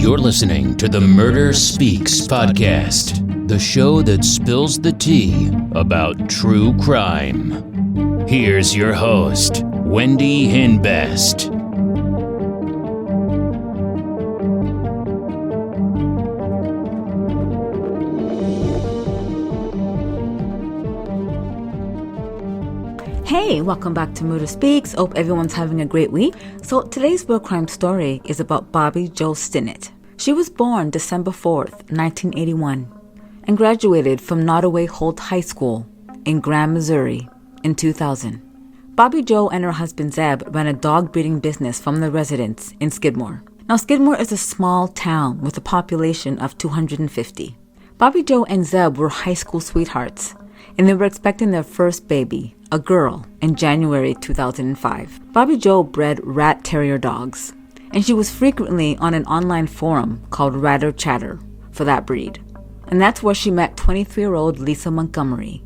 You're listening to the Murder Speaks podcast, the show that spills the tea about true crime. Here's your host, Wendy Hinbest. Hey, welcome back to Murder Speaks. Hope everyone's having a great week. So today's real crime story is about Bobbie Jo Stinnett. She was born December 4th, 1981, and graduated from Nottoway Holt High School in Graham, Missouri in 2000. Bobbie Jo and her husband Zeb ran a dog breeding business from their residence in Skidmore. Now, Skidmore is a small town with a population of 250. Bobbie Jo and Zeb were high school sweethearts, and they were expecting their first baby, a girl, in January 2005. Bobbie Jo bred rat terrier dogs, and she was frequently on an online forum called Ratter Chatter for that breed. And that's where she met 23-year-old Lisa Montgomery.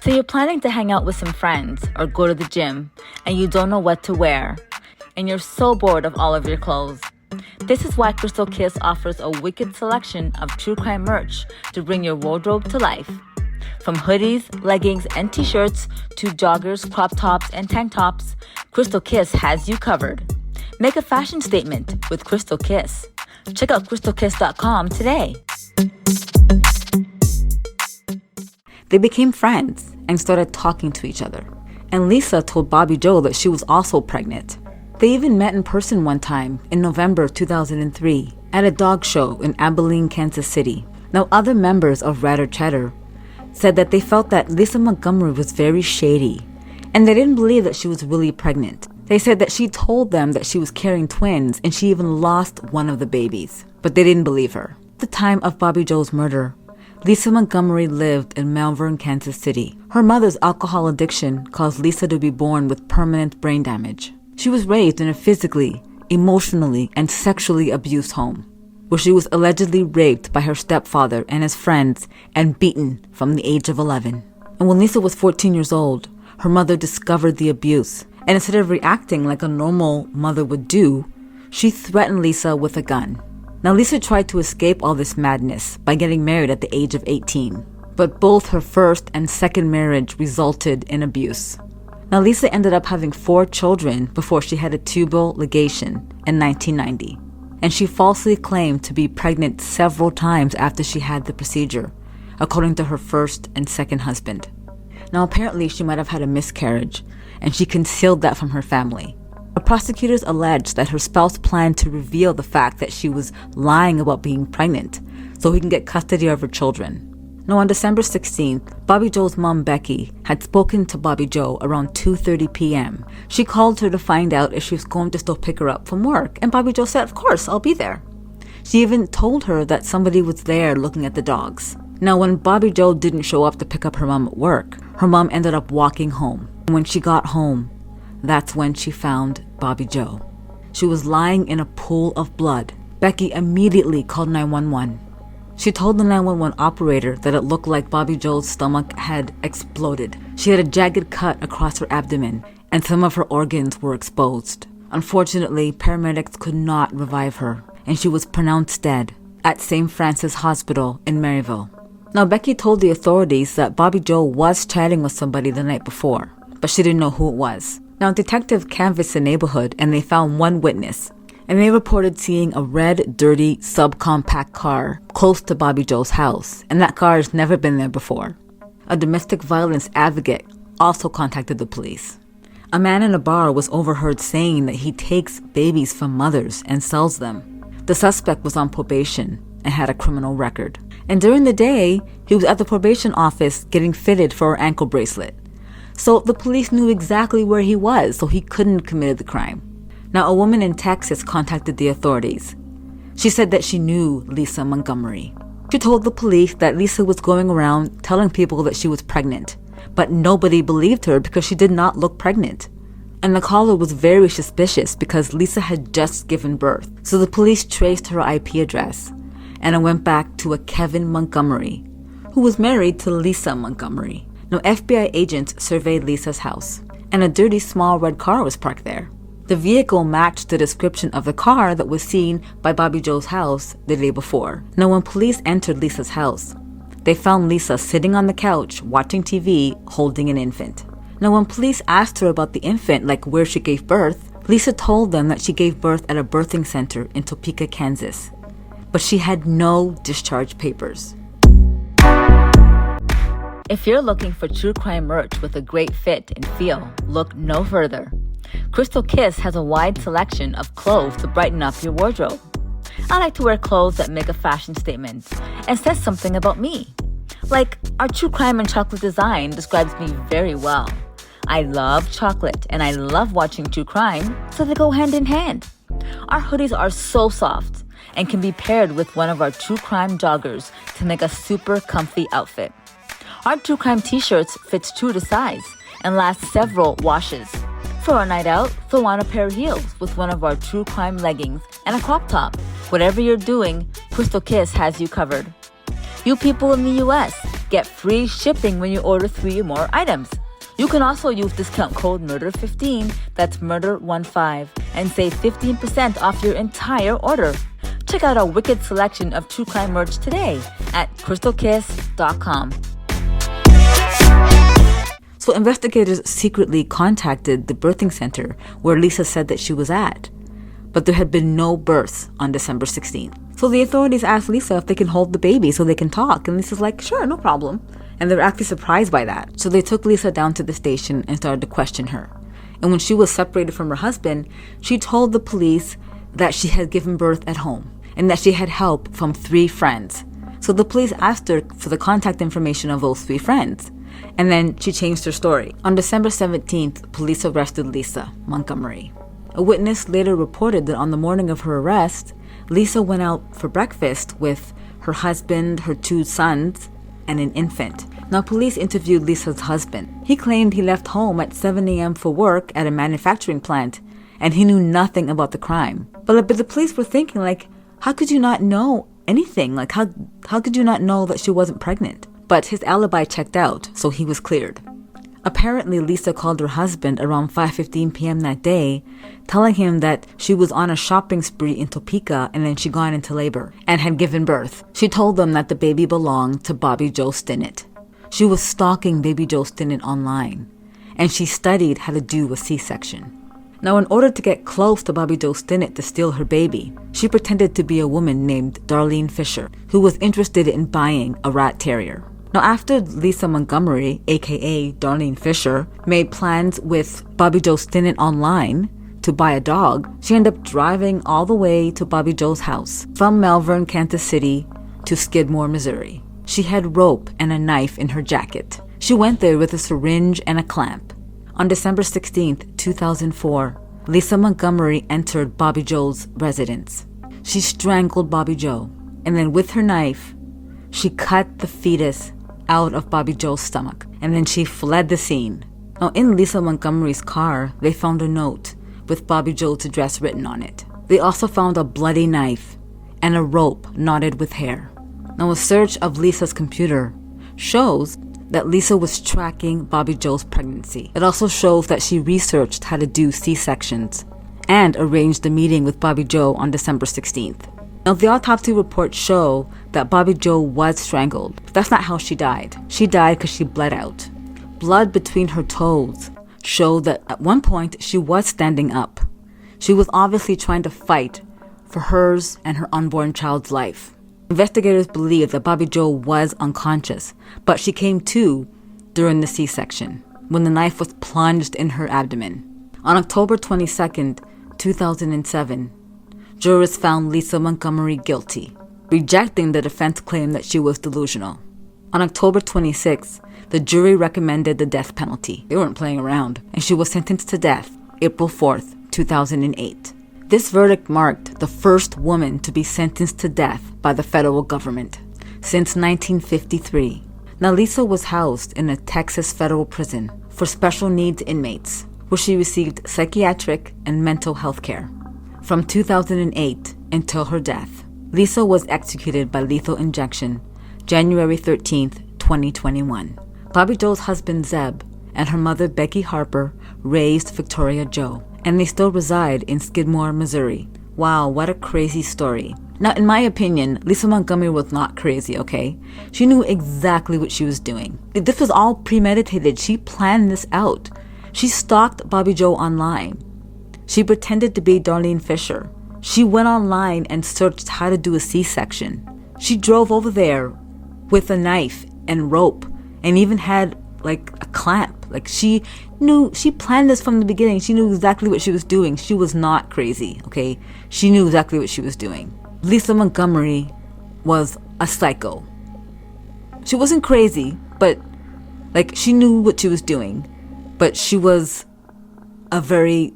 So you're planning to hang out with some friends or go to the gym, and you don't know what to wear, and you're so bored of all of your clothes. This is why Crystal Kiss offers a wicked selection of true crime merch to bring your wardrobe to life. From hoodies, leggings, and t-shirts to joggers, crop tops, and tank tops, Crystal Kiss has you covered. Make a fashion statement with Crystal Kiss. Check out crystalkiss.com today. They became friends and started talking to each other. And Lisa told Bobbie Jo that she was also pregnant. They even met in person one time in November 2003 at a dog show in Abilene, Kansas City. Now, other members of Ratter Chatter said that they felt that Lisa Montgomery was very shady, and they didn't believe that she was really pregnant. They said that she told them that she was carrying twins, and she even lost one of the babies, but they didn't believe her. At the time of Bobbie Jo's murder, Lisa Montgomery lived in Malvern, Kansas City. Her mother's alcohol addiction caused Lisa to be born with permanent brain damage. She was raised in a physically, emotionally, and sexually abused home, where she was allegedly raped by her stepfather and his friends and beaten from the age of 11. And when Lisa was 14 years old, her mother discovered the abuse, and instead of reacting like a normal mother would do, she threatened Lisa with a gun. Now, Lisa tried to escape all this madness by getting married at the age of 18, but both her first and second marriage resulted in abuse. Now, Lisa ended up having 4 children before she had a tubal ligation in 1990. And she falsely claimed to be pregnant several times after she had the procedure, according to her first and second husband. Now, apparently she might have had a miscarriage, and she concealed that from her family. The prosecutors alleged that her spouse planned to reveal the fact that she was lying about being pregnant so he can get custody of her children. Now, on December 16th, Bobbie Jo's mom, Becky, had spoken to Bobbie Jo around 2:30 p.m. She called her to find out if she was going to still pick her up from work, and Bobbie Jo said, "Of course, I'll be there." She even told her that somebody was there looking at the dogs. Now, when Bobbie Jo didn't show up to pick up her mom at work, her mom ended up walking home. And when she got home, that's when she found Bobbie Jo. She was lying in a pool of blood. Becky immediately called 911. She told the 911 operator that it looked like Bobbie Jo's stomach had exploded. She had a jagged cut across her abdomen, and some of her organs were exposed. Unfortunately, paramedics could not revive her, and she was pronounced dead at St. Francis Hospital in Maryville. Now, Becky told the authorities that Bobbie Jo was chatting with somebody the night before, but she didn't know who it was. Now, a detective canvassed the neighborhood, and they found one witness, and they reported seeing a red, dirty, subcompact car close to Bobbie Jo's house, and that car has never been there before. A domestic violence advocate also contacted the police. A man in a bar was overheard saying that he takes babies from mothers and sells them. The suspect was on probation and had a criminal record. And during the day, he was at the probation office getting fitted for an ankle bracelet. So the police knew exactly where he was, so he couldn't have committed the crime. Now, a woman in Texas contacted the authorities. She said that she knew Lisa Montgomery. She told the police that Lisa was going around telling people that she was pregnant, but nobody believed her because she did not look pregnant. And the caller was very suspicious because Lisa had just given birth. So the police traced her IP address, and it went back to a Kevin Montgomery, who was married to Lisa Montgomery. Now, FBI agents surveyed Lisa's house, and a dirty small red car was parked there. The vehicle matched the description of the car that was seen by Bobbie Jo's house the day before. Now, when police entered Lisa's house, they found Lisa sitting on the couch watching TV holding an infant. Now, when police asked her about the infant, like where she gave birth, Lisa told them that she gave birth at a birthing center in Topeka, Kansas. But she had no discharge papers. If you're looking for true crime merch with a great fit and feel, look no further. Crystal Kiss has a wide selection of clothes to brighten up your wardrobe. I like to wear clothes that make a fashion statement and says something about me. Like, our true crime and chocolate design describes me very well. I love chocolate and I love watching true crime, so they go hand in hand. Our hoodies are so soft and can be paired with one of our true crime joggers to make a super comfy outfit. Our true crime t-shirts fits true to size and last several washes. For a night out, throw on a pair of heels with one of our true crime leggings and a crop top. Whatever you're doing, Crystal Kiss has you covered. You people in the US, get free shipping when you order 3 or more items. You can also use discount code MURDER15, that's MURDER15, and save 15% off your entire order. Check out our wicked selection of true crime merch today at crystalkiss.com. So investigators secretly contacted the birthing center where Lisa said that she was at, but there had been no births on December 16th. So the authorities asked Lisa if they can hold the baby so they can talk, and Lisa's like, sure, no problem. And they were actually surprised by that. So they took Lisa down to the station and started to question her. And when she was separated from her husband, she told the police that she had given birth at home and that she had help from 3 friends. So the police asked her for the contact information of those 3 friends. And then she changed her story. On December 17th, police arrested Lisa Montgomery. A witness later reported that on the morning of her arrest, Lisa went out for breakfast with her husband, her 2 sons, and an infant. Now, police interviewed Lisa's husband. He claimed he left home at 7 a.m. for work at a manufacturing plant, and he knew nothing about the crime. But the police were thinking, like, how could you not know anything? Like, how could you not know that she wasn't pregnant? But his alibi checked out, so he was cleared. Apparently, Lisa called her husband around 5:15 p.m. that day, telling him that she was on a shopping spree in Topeka and then she gone into labor and had given birth. She told them that the baby belonged to Bobbie Jo Stinnett. She was stalking Bobbie Jo Stinnett online, and she studied how to do a C-section. Now, in order to get close to Bobbie Jo Stinnett to steal her baby, she pretended to be a woman named Darlene Fisher, who was interested in buying a rat terrier. Now, after Lisa Montgomery, aka Darlene Fisher, made plans with Bobbie Jo Stinnett online to buy a dog, she ended up driving all the way to Bobbie Jo's house from Malvern, Kansas City to Skidmore, Missouri. She had rope and a knife in her jacket. She went there with a syringe and a clamp. On December 16th, 2004, Lisa Montgomery entered Bobbie Jo's residence. She strangled Bobbie Jo, and then with her knife, she cut the fetus out of Bobbie Jo's stomach, and then she fled the scene. Now, in Lisa Montgomery's car, they found a note with Bobbie Jo's address written on it. They also found a bloody knife and a rope knotted with hair. Now, a search of Lisa's computer shows that Lisa was tracking Bobbie Jo's pregnancy. It also shows that she researched how to do C-sections and arranged a meeting with Bobbie Jo on December 16th. Now, the autopsy reports show that Bobbie Jo was strangled. That's not how she died. She died because she bled out. Blood between her toes showed that at one point she was standing up. She was obviously trying to fight for hers and her unborn child's life. Investigators believe that Bobbie Jo was unconscious, but she came to during the C-section when the knife was plunged in her abdomen. On October 22nd, 2007, jurors found Lisa Montgomery guilty, rejecting the defense claim that she was delusional. On October 26th, the jury recommended the death penalty. They weren't playing around, and she was sentenced to death April 4th, 2008. This verdict marked the first woman to be sentenced to death by the federal government since 1953. Now, Lisa was housed in a Texas federal prison for special needs inmates, where she received psychiatric and mental health care. From 2008 until her death, Lisa was executed by lethal injection January 13th, 2021. Bobbie Jo's husband Zeb and her mother, Becky Harper, raised Victoria Jo, and they still reside in Skidmore, Missouri. Wow, what a crazy story. Now, in my opinion, Lisa Montgomery was not crazy, okay? She knew exactly what she was doing. This was all premeditated. She planned this out. She stalked Bobbie Jo online. She pretended to be Darlene Fisher. She went online and searched how to do a C-section. She drove over there with a knife and rope and even had like a clamp. Like she planned this from the beginning. She knew exactly what she was doing. She was not crazy, okay? She knew exactly what she was doing. Lisa Montgomery was a psycho. She wasn't crazy, but like she knew what she was doing. But she was a very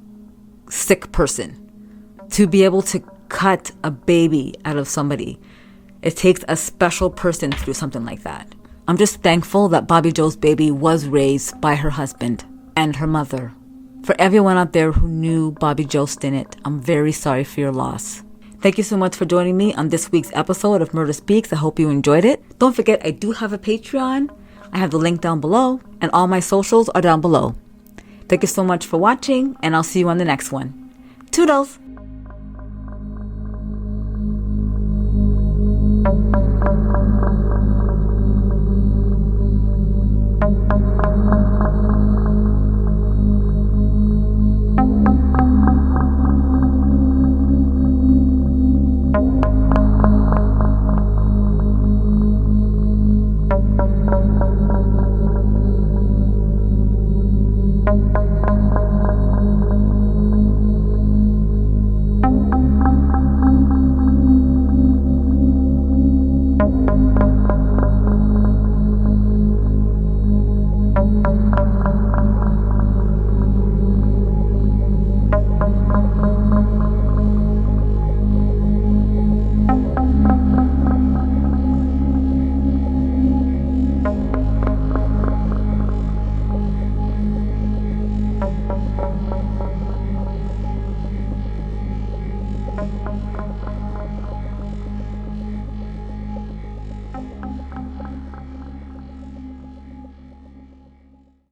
sick person. To be able to cut a baby out of somebody, it takes a special person to do something like that. I'm just thankful that Bobbie Jo's baby was raised by her husband and her mother. For everyone out there who knew Bobbie Jo Stinnett, I'm very sorry for your loss. Thank you so much for joining me on this week's episode of Murder Speaks. I hope you enjoyed it. Don't forget, I do have a Patreon. I have the link down below, and all my socials are down below. Thank you so much for watching, and I'll see you on the next one. Toodles!